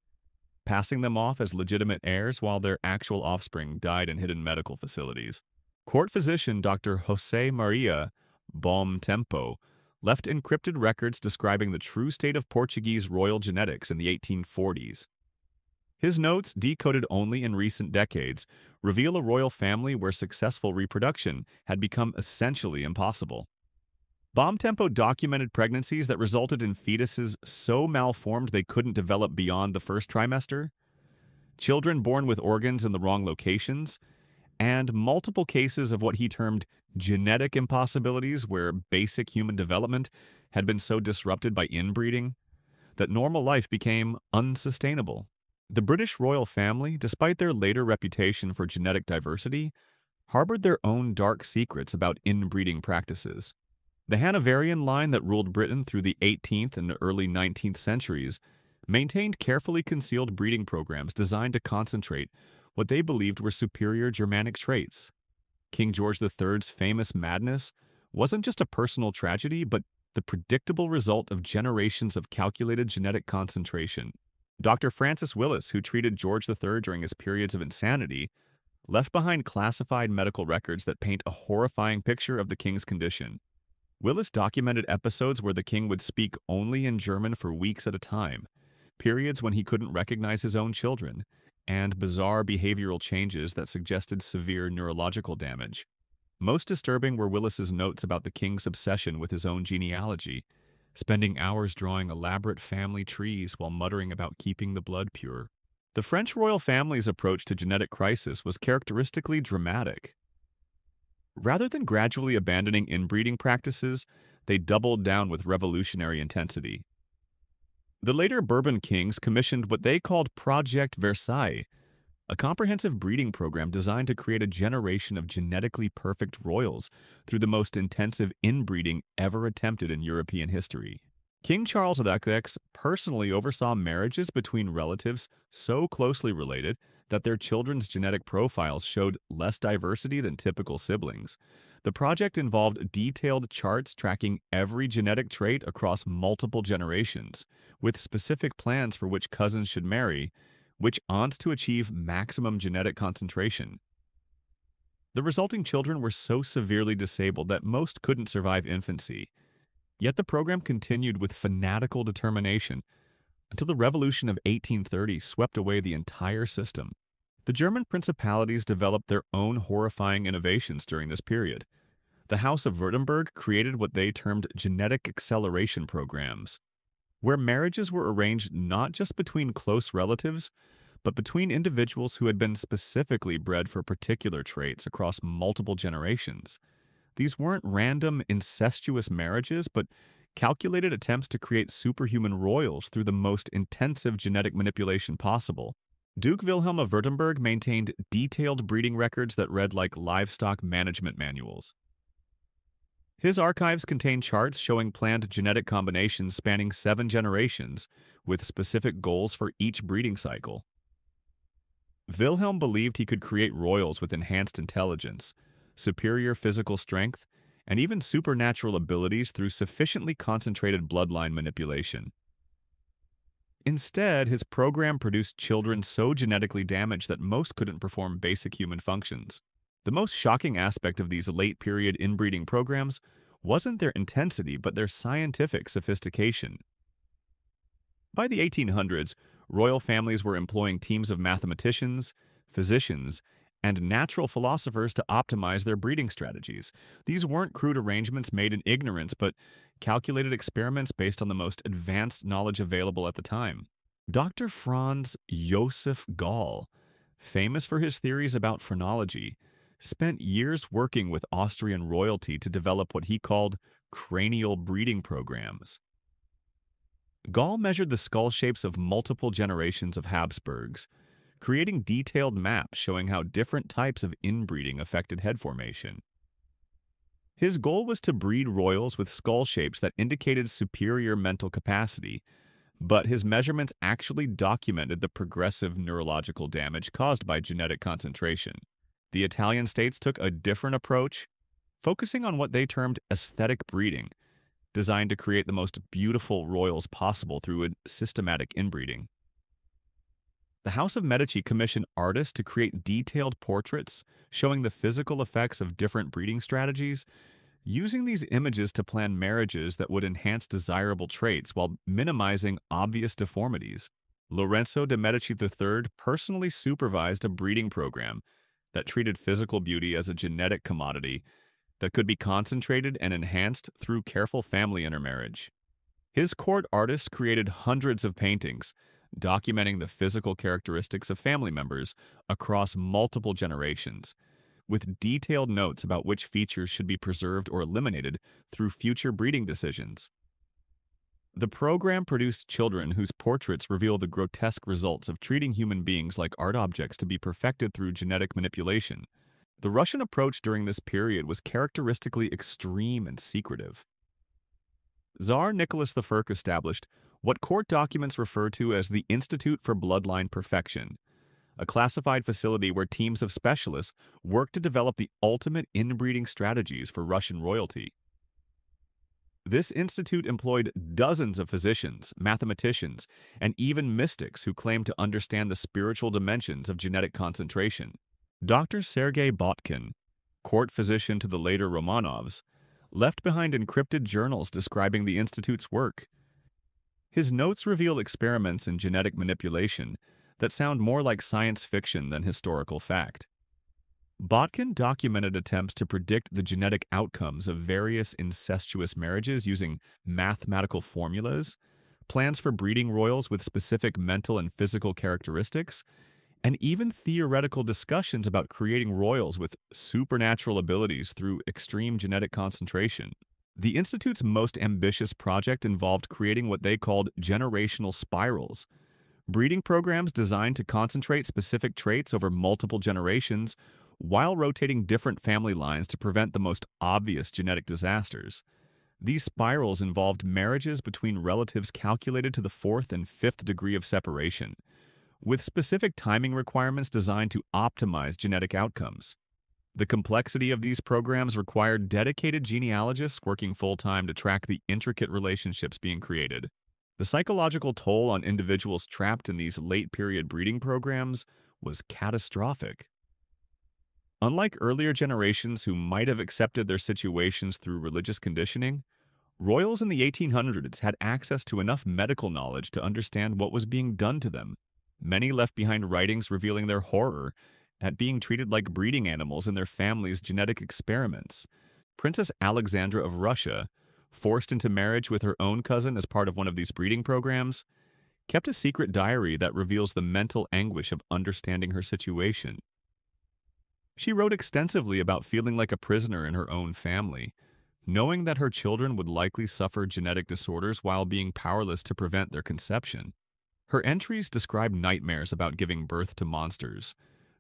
S1: passing them off as legitimate heirs while their actual offspring died in hidden medical facilities. Court physician Dr. José Maria Bom Tempo left encrypted records describing the true state of Portuguese royal genetics in the 1840s. His notes, decoded only in recent decades, reveal a royal family where successful reproduction had become essentially impossible. Bomb Tempo documented pregnancies that resulted in fetuses so malformed they couldn't develop beyond the first trimester, children born with organs in the wrong locations, and multiple cases of what he termed genetic impossibilities where basic human development had been so disrupted by inbreeding that normal life became unsustainable. The British royal family, despite their later reputation for genetic diversity, harbored their own dark secrets about inbreeding practices. The Hanoverian line that ruled Britain through the 18th and early 19th centuries maintained carefully concealed breeding programs designed to concentrate what they believed were superior Germanic traits. King George III's famous madness wasn't just a personal tragedy, but the predictable result of generations of calculated genetic concentration. Dr. Francis Willis, who treated George III during his periods of insanity, left behind classified medical records that paint a horrifying picture of the king's condition. Willis documented episodes where the king would speak only in German for weeks at a time, periods when he couldn't recognize his own children, and bizarre behavioral changes that suggested severe neurological damage. Most disturbing were Willis's notes about the king's obsession with his own genealogy, spending hours drawing elaborate family trees while muttering about keeping the blood pure. The French royal family's approach to genetic crisis was characteristically dramatic. Rather than gradually abandoning inbreeding practices, they doubled down with revolutionary intensity. The later Bourbon kings commissioned what they called Project Versailles, a comprehensive breeding program designed to create a generation of genetically perfect royals through the most intensive inbreeding ever attempted in European history. King Charles II personally oversaw marriages between relatives so closely related that their children's genetic profiles showed less diversity than typical siblings. The project involved detailed charts tracking every genetic trait across multiple generations, with specific plans for which cousins should marry, which aunts to achieve maximum genetic concentration. The resulting children were so severely disabled that most couldn't survive infancy. Yet the program continued with fanatical determination until the Revolution of 1830 swept away the entire system. The German principalities developed their own horrifying innovations during this period. The House of Württemberg created what they termed genetic acceleration programs, where marriages were arranged not just between close relatives, but between individuals who had been specifically bred for particular traits across multiple generations. These weren't random, incestuous marriages, but calculated attempts to create superhuman royals through the most intensive genetic manipulation possible. Duke Wilhelm of Württemberg maintained detailed breeding records that read like livestock management manuals. His archives contain charts showing planned genetic combinations spanning 7 generations, with specific goals for each breeding cycle. Wilhelm believed he could create royals with enhanced intelligence, superior physical strength, and even supernatural abilities through sufficiently concentrated bloodline manipulation. Instead, his program produced children so genetically damaged that most couldn't perform basic human functions. The most shocking aspect of these late-period inbreeding programs wasn't their intensity, but their scientific sophistication. By the 1800s, royal families were employing teams of mathematicians, physicians, and natural philosophers to optimize their breeding strategies. These weren't crude arrangements made in ignorance, but calculated experiments based on the most advanced knowledge available at the time. Dr. Franz Joseph Gall, famous for his theories about phrenology, spent years working with Austrian royalty to develop what he called cranial breeding programs. Gall measured the skull shapes of multiple generations of Habsburgs, creating detailed maps showing how different types of inbreeding affected head formation. His goal was to breed royals with skull shapes that indicated superior mental capacity, but his measurements actually documented the progressive neurological damage caused by genetic concentration. The Italian states took a different approach, focusing on what they termed aesthetic breeding, designed to create the most beautiful royals possible through a systematic inbreeding. The House of Medici commissioned artists to create detailed portraits showing the physical effects of different breeding strategies, using these images to plan marriages that would enhance desirable traits while minimizing obvious deformities. Lorenzo de' Medici III personally supervised a breeding program that treated physical beauty as a genetic commodity that could be concentrated and enhanced through careful family intermarriage. His court artists created hundreds of paintings documenting the physical characteristics of family members across multiple generations, with detailed notes about which features should be preserved or eliminated through future breeding decisions. The program produced children whose portraits reveal the grotesque results of treating human beings like art objects to be perfected through genetic manipulation. The Russian approach during this period was characteristically extreme and secretive. Tsar Nicholas I established what court documents refer to as the Institute for Bloodline Perfection, a classified facility where teams of specialists work to develop the ultimate inbreeding strategies for Russian royalty. This institute employed dozens of physicians, mathematicians, and even mystics who claimed to understand the spiritual dimensions of genetic concentration. Dr. Sergei Botkin, court physician to the later Romanovs, left behind encrypted journals describing the institute's work. His notes reveal experiments in genetic manipulation that sound more like science fiction than historical fact. Botkin documented attempts to predict the genetic outcomes of various incestuous marriages using mathematical formulas, plans for breeding royals with specific mental and physical characteristics, and even theoretical discussions about creating royals with supernatural abilities through extreme genetic concentration. The Institute's most ambitious project involved creating what they called generational spirals, breeding programs designed to concentrate specific traits over multiple generations while rotating different family lines to prevent the most obvious genetic disasters. These spirals involved marriages between relatives calculated to the fourth and fifth degree of separation, with specific timing requirements designed to optimize genetic outcomes. The complexity of these programs required dedicated genealogists working full-time to track the intricate relationships being created. The psychological toll on individuals trapped in these late-period breeding programs was catastrophic. Unlike earlier generations who might have accepted their situations through religious conditioning, royals in the 1800s had access to enough medical knowledge to understand what was being done to them. Many left behind writings revealing their horror at being treated like breeding animals in their family's genetic experiments. Princess Alexandra of Russia, forced into marriage with her own cousin as part of one of these breeding programs, kept a secret diary that reveals the mental anguish of understanding her situation. She wrote extensively about feeling like a prisoner in her own family, knowing that her children would likely suffer genetic disorders while being powerless to prevent their conception. Her entries describe nightmares about giving birth to monsters,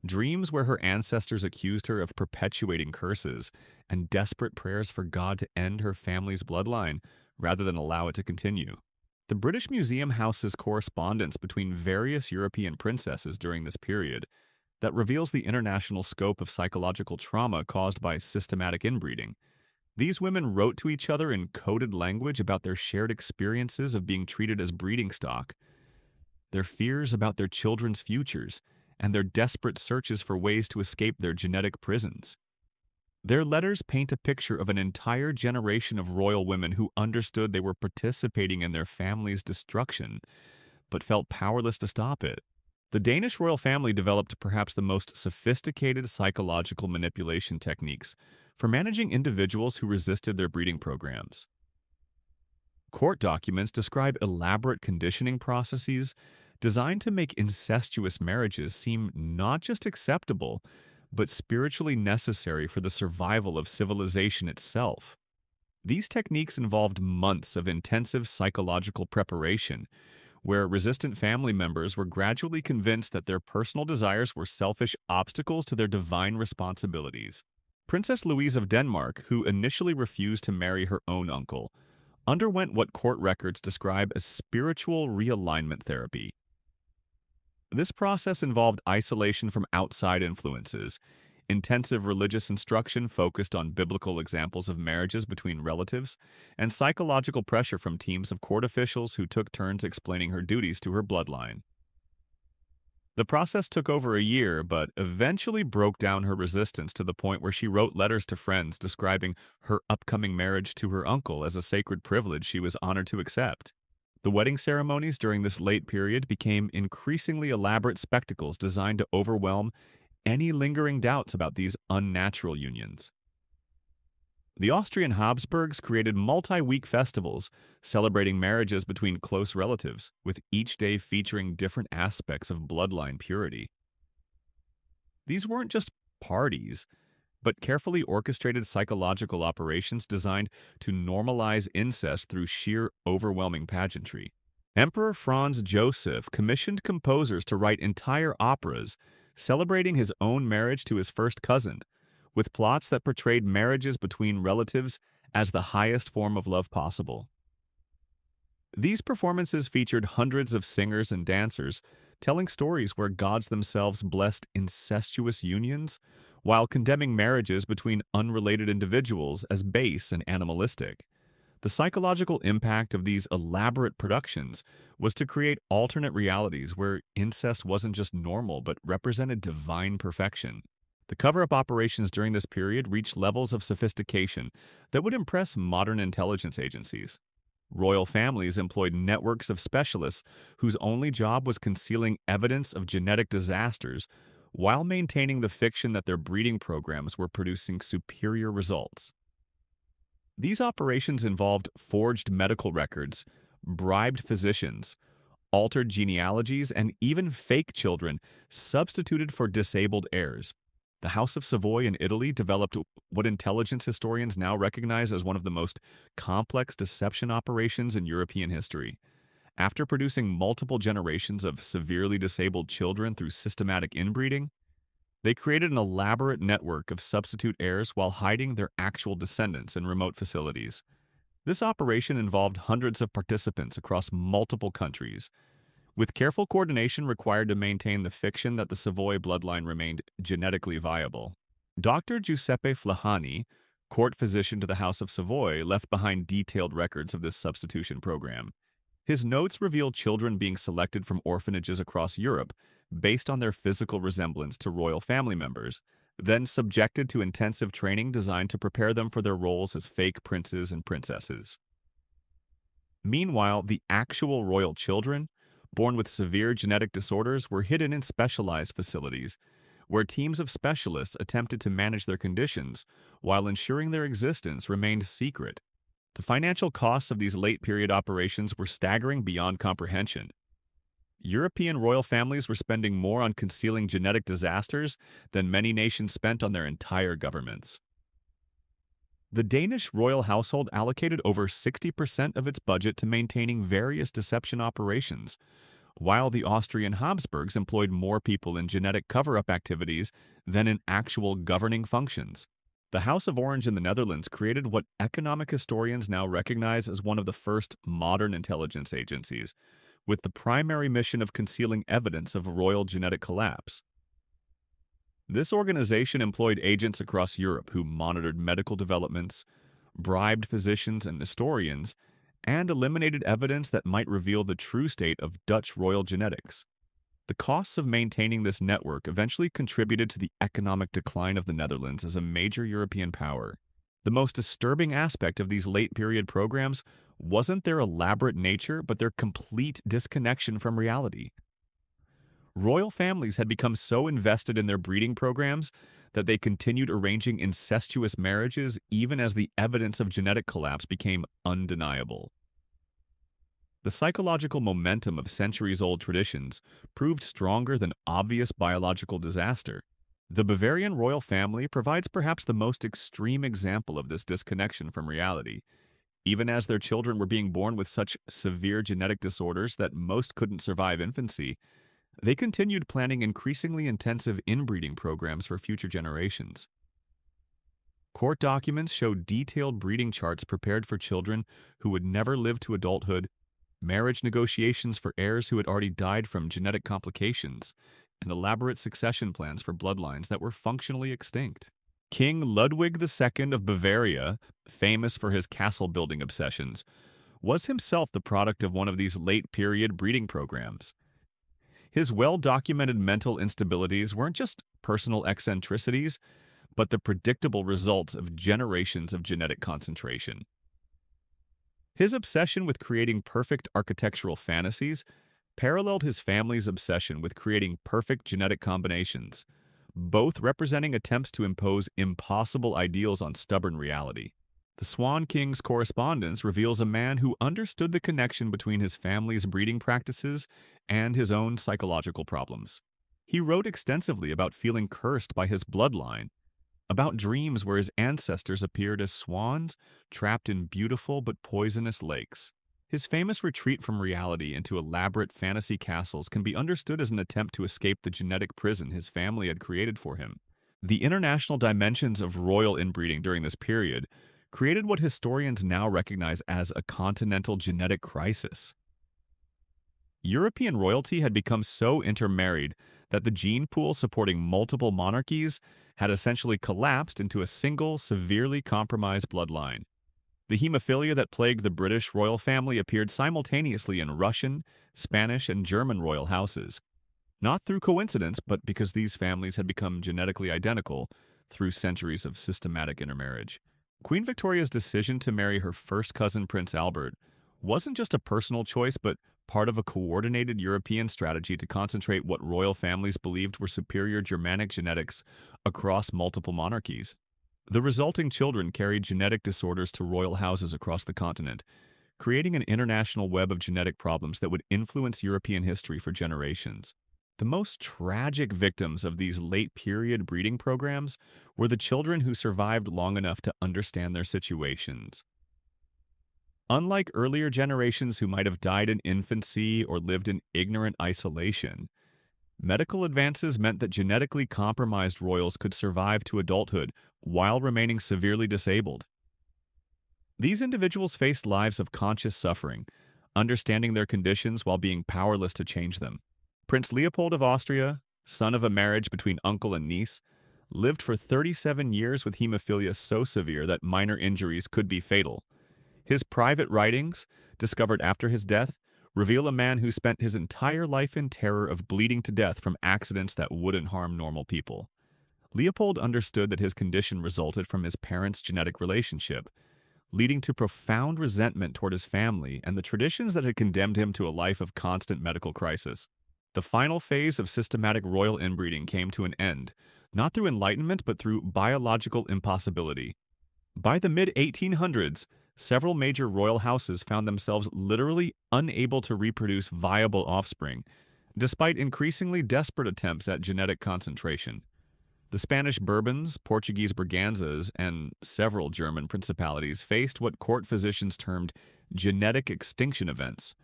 S1: dreams where her ancestors accused her of perpetuating curses, and desperate prayers for God to end her family's bloodline rather than allow it to continue. The British Museum houses correspondence between various European princesses during this period that reveals the international scope of psychological trauma caused by systematic inbreeding. These women wrote to each other in coded language about their shared experiences of being treated as breeding stock, their fears about their children's futures, and their desperate searches for ways to escape their genetic prisons. Their letters paint a picture of an entire generation of royal women who understood they were participating in their family's destruction, but felt powerless to stop it. The Danish royal family developed perhaps the most sophisticated psychological manipulation techniques for managing individuals who resisted their breeding programs. Court documents describe elaborate conditioning processes designed to make incestuous marriages seem not just acceptable, but spiritually necessary for the survival of civilization itself. These techniques involved months of intensive psychological preparation, where resistant family members were gradually convinced that their personal desires were selfish obstacles to their divine responsibilities. Princess Louise of Denmark, who initially refused to marry her own uncle, underwent what court records describe as spiritual realignment therapy. This process involved isolation from outside influences, intensive religious instruction focused on biblical examples of marriages between relatives, and psychological pressure from teams of court officials who took turns explaining her duties to her bloodline. The process took over a year, but eventually broke down her resistance to the point where she wrote letters to friends describing her upcoming marriage to her uncle as a sacred privilege she was honored to accept. The wedding ceremonies during this late period became increasingly elaborate spectacles designed to overwhelm any lingering doubts about these unnatural unions. The Austrian Habsburgs created multi-week festivals celebrating marriages between close relatives, with each day featuring different aspects of bloodline purity. These weren't just parties, but carefully orchestrated psychological operations designed to normalize incest through sheer overwhelming pageantry. Emperor Franz Joseph commissioned composers to write entire operas celebrating his own marriage to his first cousin, with plots that portrayed marriages between relatives as the highest form of love possible. These performances featured hundreds of singers and dancers telling stories where gods themselves blessed incestuous unions while condemning marriages between unrelated individuals as base and animalistic. The psychological impact of these elaborate productions was to create alternate realities where incest wasn't just normal but represented divine perfection. The cover-up operations during this period reached levels of sophistication that would impress modern intelligence agencies. Royal families employed networks of specialists whose only job was concealing evidence of genetic disasters while maintaining the fiction that their breeding programs were producing superior results. These operations involved forged medical records, bribed physicians, altered genealogies, and even fake children substituted for disabled heirs. The House of Savoy in Italy developed what intelligence historians now recognize as one of the most complex deception operations in European history. After producing multiple generations of severely disabled children through systematic inbreeding, they created an elaborate network of substitute heirs while hiding their actual descendants in remote facilities. This operation involved hundreds of participants across multiple countries, with careful coordination required to maintain the fiction that the Savoy bloodline remained genetically viable. Dr. Giuseppe Flahani, court physician to the House of Savoy, left behind detailed records of this substitution program. His notes reveal children being selected from orphanages across Europe based on their physical resemblance to royal family members, then subjected to intensive training designed to prepare them for their roles as fake princes and princesses. Meanwhile, the actual royal children, born with severe genetic disorders, were hidden in specialized facilities, where teams of specialists attempted to manage their conditions while ensuring their existence remained secret. The financial costs of these late-period operations were staggering beyond comprehension. European royal families were spending more on concealing genetic disasters than many nations spent on their entire governments. The Danish royal household allocated over 60% of its budget to maintaining various deception operations, while the Austrian Habsburgs employed more people in genetic cover-up activities than in actual governing functions. The House of Orange in the Netherlands created what economic historians now recognize as one of the first modern intelligence agencies, with the primary mission of concealing evidence of royal genetic collapse. This organization employed agents across Europe who monitored medical developments, bribed physicians and historians, and eliminated evidence that might reveal the true state of Dutch royal genetics. The costs of maintaining this network eventually contributed to the economic decline of the Netherlands as a major European power. The most disturbing aspect of these late-period programs wasn't their elaborate nature, but their complete disconnection from reality. Royal families had become so invested in their breeding programs that they continued arranging incestuous marriages even as the evidence of genetic collapse became undeniable. The psychological momentum of centuries-old traditions proved stronger than obvious biological disaster. The Bavarian royal family provides perhaps the most extreme example of this disconnection from reality. Even as their children were being born with such severe genetic disorders that most couldn't survive infancy, they continued planning increasingly intensive inbreeding programs for future generations. Court documents show detailed breeding charts prepared for children who would never live to adulthood, marriage negotiations for heirs who had already died from genetic complications, and elaborate succession plans for bloodlines that were functionally extinct. King Ludwig II of Bavaria, famous for his castle-building obsessions, was himself the product of one of these late-period breeding programs. His well-documented mental instabilities weren't just personal eccentricities, but the predictable results of generations of genetic concentration. His obsession with creating perfect architectural fantasies paralleled his family's obsession with creating perfect genetic combinations, both representing attempts to impose impossible ideals on stubborn reality. The Swan King's correspondence reveals a man who understood the connection between his family's breeding practices and his own psychological problems. He wrote extensively about feeling cursed by his bloodline, about dreams where his ancestors appeared as swans trapped in beautiful but poisonous lakes. His famous retreat from reality into elaborate fantasy castles can be understood as an attempt to escape the genetic prison his family had created for him. The international dimensions of royal inbreeding during this period created what historians now recognize as a continental genetic crisis. European royalty had become so intermarried that the gene pool supporting multiple monarchies had essentially collapsed into a single, severely compromised bloodline. The hemophilia that plagued the British royal family appeared simultaneously in Russian, Spanish, and German royal houses, not through coincidence, but because these families had become genetically identical through centuries of systematic intermarriage. Queen Victoria's decision to marry her first cousin Prince Albert wasn't just a personal choice, but part of a coordinated European strategy to concentrate what royal families believed were superior Germanic genetics across multiple monarchies. The resulting children carried genetic disorders to royal houses across the continent, creating an international web of genetic problems that would influence European history for generations. The most tragic victims of these late-period breeding programs were the children who survived long enough to understand their situations. Unlike earlier generations who might have died in infancy or lived in ignorant isolation, medical advances meant that genetically compromised royals could survive to adulthood while remaining severely disabled. These individuals faced lives of conscious suffering, understanding their conditions while being powerless to change them. Prince Leopold of Austria, son of a marriage between uncle and niece, lived for 37 years with hemophilia so severe that minor injuries could be fatal. His private writings, discovered after his death, reveal a man who spent his entire life in terror of bleeding to death from accidents that wouldn't harm normal people. Leopold understood that his condition resulted from his parents' genetic relationship, leading to profound resentment toward his family and the traditions that had condemned him to a life of constant medical crisis. The final phase of systematic royal inbreeding came to an end, not through enlightenment but through biological impossibility. By the mid-1800s, several major royal houses found themselves literally unable to reproduce viable offspring, despite increasingly desperate attempts at genetic concentration. The Spanish Bourbons, Portuguese Braganzas, and several German principalities faced what court physicians termed genetic extinction events,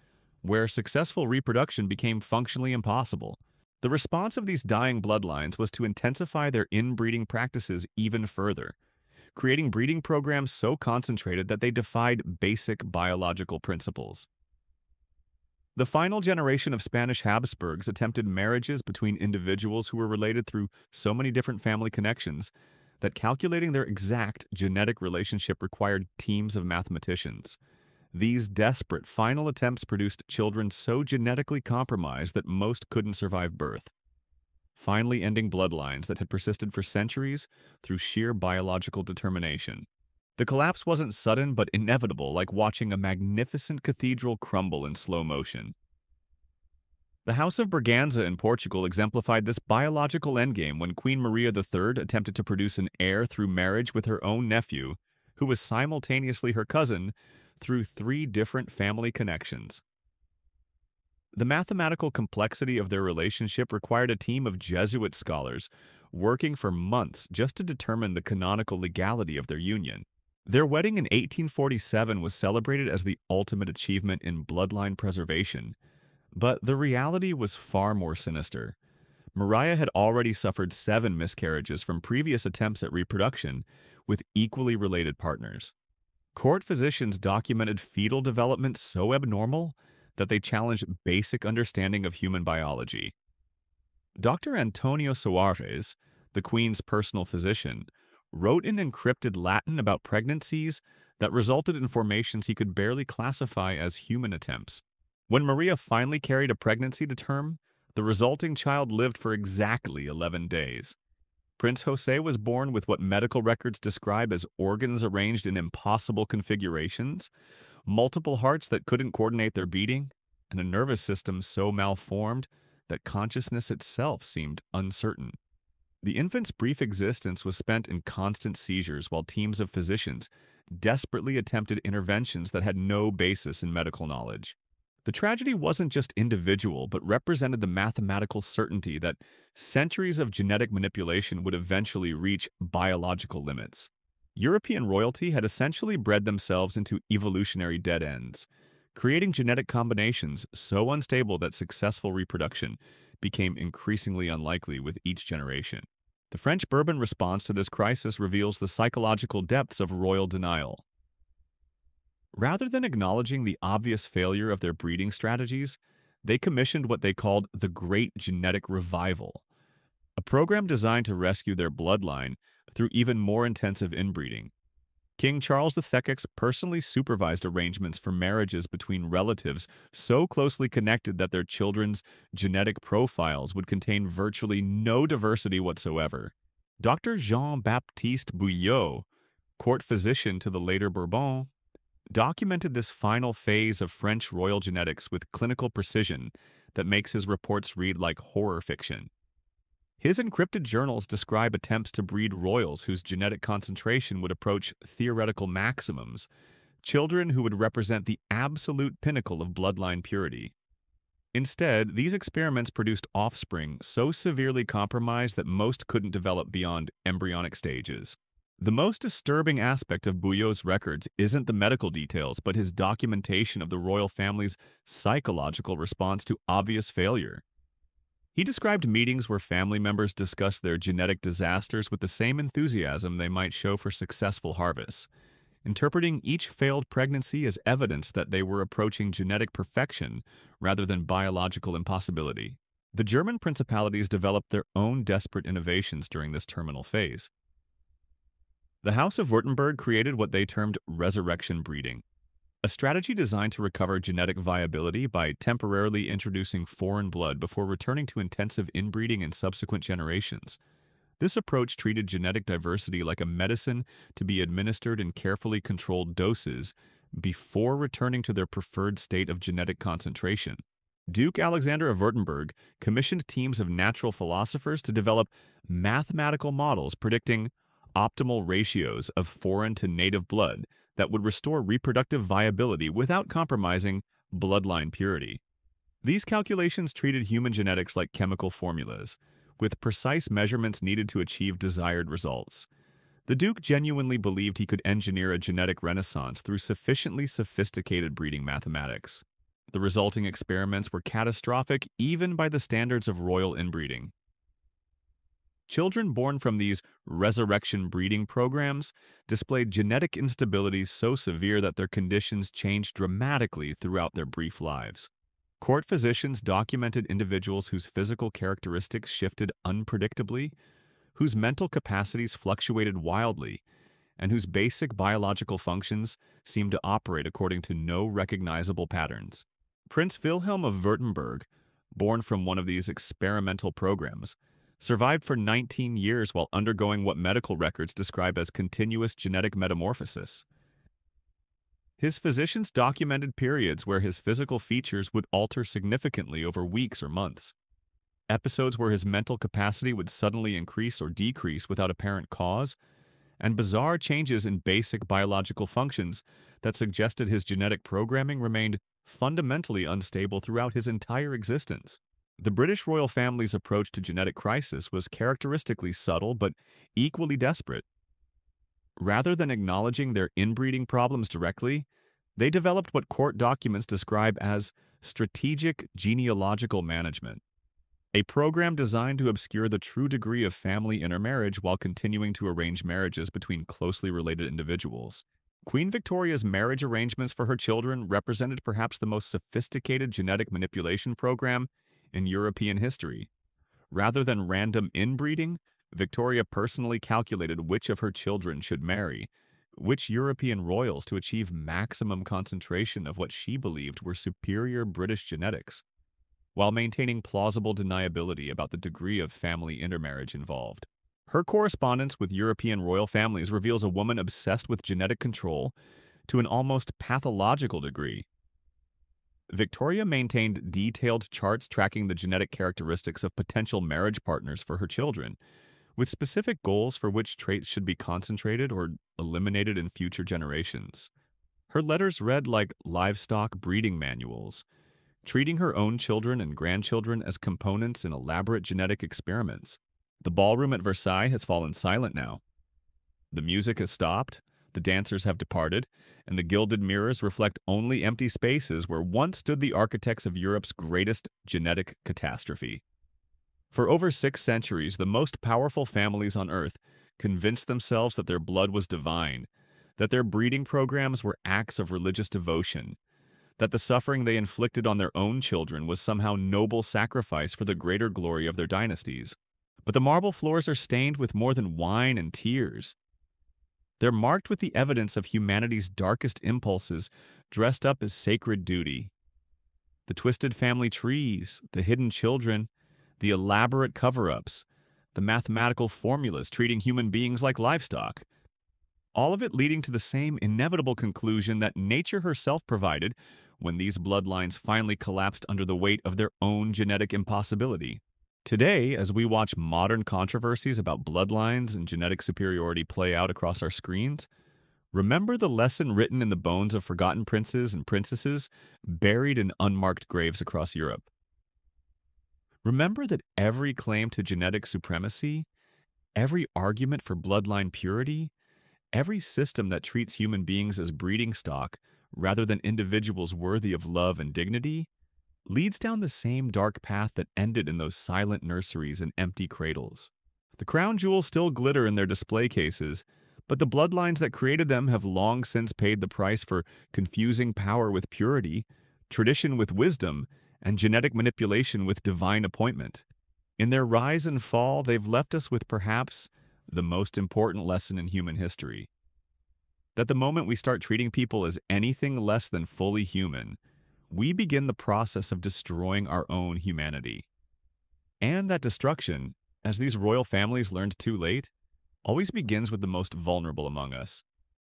S1: where successful reproduction became functionally impossible. The response of these dying bloodlines was to intensify their inbreeding practices even further, creating breeding programs so concentrated that they defied basic biological principles. The final generation of Spanish Habsburgs attempted marriages between individuals who were related through so many different family connections that calculating their exact genetic relationship required teams of mathematicians. These desperate final attempts produced children so genetically compromised that most couldn't survive birth, finally ending bloodlines that had persisted for centuries through sheer biological determination. The collapse wasn't sudden but inevitable, like watching a magnificent cathedral crumble in slow motion. The House of Braganza in Portugal exemplified this biological endgame when Queen Maria III attempted to produce an heir through marriage with her own nephew, who was simultaneously her cousin, through 3 different family connections. The mathematical complexity of their relationship required a team of Jesuit scholars working for months just to determine the canonical legality of their union. Their wedding in 1847 was celebrated as the ultimate achievement in bloodline preservation, but the reality was far more sinister. Maria had already suffered 7 miscarriages from previous attempts at reproduction with equally related partners. Court physicians documented fetal development so abnormal that they challenged basic understanding of human biology. Dr. Antonio Soares, the Queen's personal physician, wrote in encrypted Latin about pregnancies that resulted in formations he could barely classify as human attempts. When Maria finally carried a pregnancy to term, the resulting child lived for exactly 11 days. Prince Jose was born with what medical records describe as organs arranged in impossible configurations, multiple hearts that couldn't coordinate their beating, and a nervous system so malformed that consciousness itself seemed uncertain. The infant's brief existence was spent in constant seizures while teams of physicians desperately attempted interventions that had no basis in medical knowledge. The tragedy wasn't just individual, but represented the mathematical certainty that centuries of genetic manipulation would eventually reach biological limits. European royalty had essentially bred themselves into evolutionary dead ends, creating genetic combinations so unstable that successful reproduction became increasingly unlikely with each generation. The French Bourbon response to this crisis reveals the psychological depths of royal denial. Rather than acknowledging the obvious failure of their breeding strategies, they commissioned what they called the Great Genetic Revival, a program designed to rescue their bloodline through even more intensive inbreeding. King Charles II personally supervised arrangements for marriages between relatives so closely connected that their children's genetic profiles would contain virtually no diversity whatsoever. Dr. Jean-Baptiste Bouillot, court physician to the later Bourbon, documented this final phase of French royal genetics with clinical precision that makes his reports read like horror fiction. His encrypted journals describe attempts to breed royals whose genetic concentration would approach theoretical maximums, children who would represent the absolute pinnacle of bloodline purity. Instead, these experiments produced offspring so severely compromised that most couldn't develop beyond embryonic stages. The most disturbing aspect of Bouillot's records isn't the medical details, but his documentation of the royal family's psychological response to obvious failure. He described meetings where family members discussed their genetic disasters with the same enthusiasm they might show for successful harvests, interpreting each failed pregnancy as evidence that they were approaching genetic perfection rather than biological impossibility. The German principalities developed their own desperate innovations during this terminal phase. The House of Württemberg created what they termed resurrection breeding, a strategy designed to recover genetic viability by temporarily introducing foreign blood before returning to intensive inbreeding in subsequent generations. This approach treated genetic diversity like a medicine to be administered in carefully controlled doses before returning to their preferred state of genetic concentration. Duke Alexander of Württemberg commissioned teams of natural philosophers to develop mathematical models predicting optimal ratios of foreign to native blood that would restore reproductive viability without compromising bloodline purity. These calculations treated human genetics like chemical formulas, with precise measurements needed to achieve desired results. The Duke genuinely believed he could engineer a genetic renaissance through sufficiently sophisticated breeding mathematics. The resulting experiments were catastrophic even by the standards of royal inbreeding. Children born from these resurrection breeding programs displayed genetic instabilities so severe that their conditions changed dramatically throughout their brief lives. Court physicians documented individuals whose physical characteristics shifted unpredictably, whose mental capacities fluctuated wildly, and whose basic biological functions seemed to operate according to no recognizable patterns. Prince Wilhelm of Württemberg, born from one of these experimental programs, survived for 19 years while undergoing what medical records describe as continuous genetic metamorphosis. His physicians documented periods where his physical features would alter significantly over weeks or months, episodes where his mental capacity would suddenly increase or decrease without apparent cause, and bizarre changes in basic biological functions that suggested his genetic programming remained fundamentally unstable throughout his entire existence. The British royal family's approach to genetic crisis was characteristically subtle but equally desperate. Rather than acknowledging their inbreeding problems directly, they developed what court documents describe as strategic genealogical management, a program designed to obscure the true degree of family intermarriage while continuing to arrange marriages between closely related individuals. Queen Victoria's marriage arrangements for her children represented perhaps the most sophisticated genetic manipulation program in European history. Rather than random inbreeding, Victoria personally calculated which of her children should marry, which European royals to achieve maximum concentration of what she believed were superior British genetics, while maintaining plausible deniability about the degree of family intermarriage involved. Her correspondence with European royal families reveals a woman obsessed with genetic control, to an almost pathological degree. Victoria maintained detailed charts tracking the genetic characteristics of potential marriage partners for her children, with specific goals for which traits should be concentrated or eliminated in future generations. Her letters read like livestock breeding manuals, treating her own children and grandchildren as components in elaborate genetic experiments. The ballroom at Versailles has fallen silent now. The music has stopped, the dancers have departed, and the gilded mirrors reflect only empty spaces where once stood the architects of Europe's greatest genetic catastrophe. For over 6 centuries, the most powerful families on Earth convinced themselves that their blood was divine, that their breeding programs were acts of religious devotion, that the suffering they inflicted on their own children was somehow noble sacrifice for the greater glory of their dynasties. But the marble floors are stained with more than wine and tears. They're marked with the evidence of humanity's darkest impulses dressed up as sacred duty. The twisted family trees, the hidden children, the elaborate cover-ups, the mathematical formulas treating human beings like livestock. All of it leading to the same inevitable conclusion that nature herself provided when these bloodlines finally collapsed under the weight of their own genetic impossibility. Today, as we watch modern controversies about bloodlines and genetic superiority play out across our screens, remember the lesson written in the bones of forgotten princes and princesses buried in unmarked graves across Europe. Remember that every claim to genetic supremacy, every argument for bloodline purity, every system that treats human beings as breeding stock rather than individuals worthy of love and dignity leads down the same dark path that ended in those silent nurseries and empty cradles. The crown jewels still glitter in their display cases, but the bloodlines that created them have long since paid the price for confusing power with purity, tradition with wisdom, and genetic manipulation with divine appointment. In their rise and fall, they've left us with perhaps the most important lesson in human history: that the moment we start treating people as anything less than fully human, we begin the process of destroying our own humanity. And that destruction, as these royal families learned too late, always begins with the most vulnerable among us.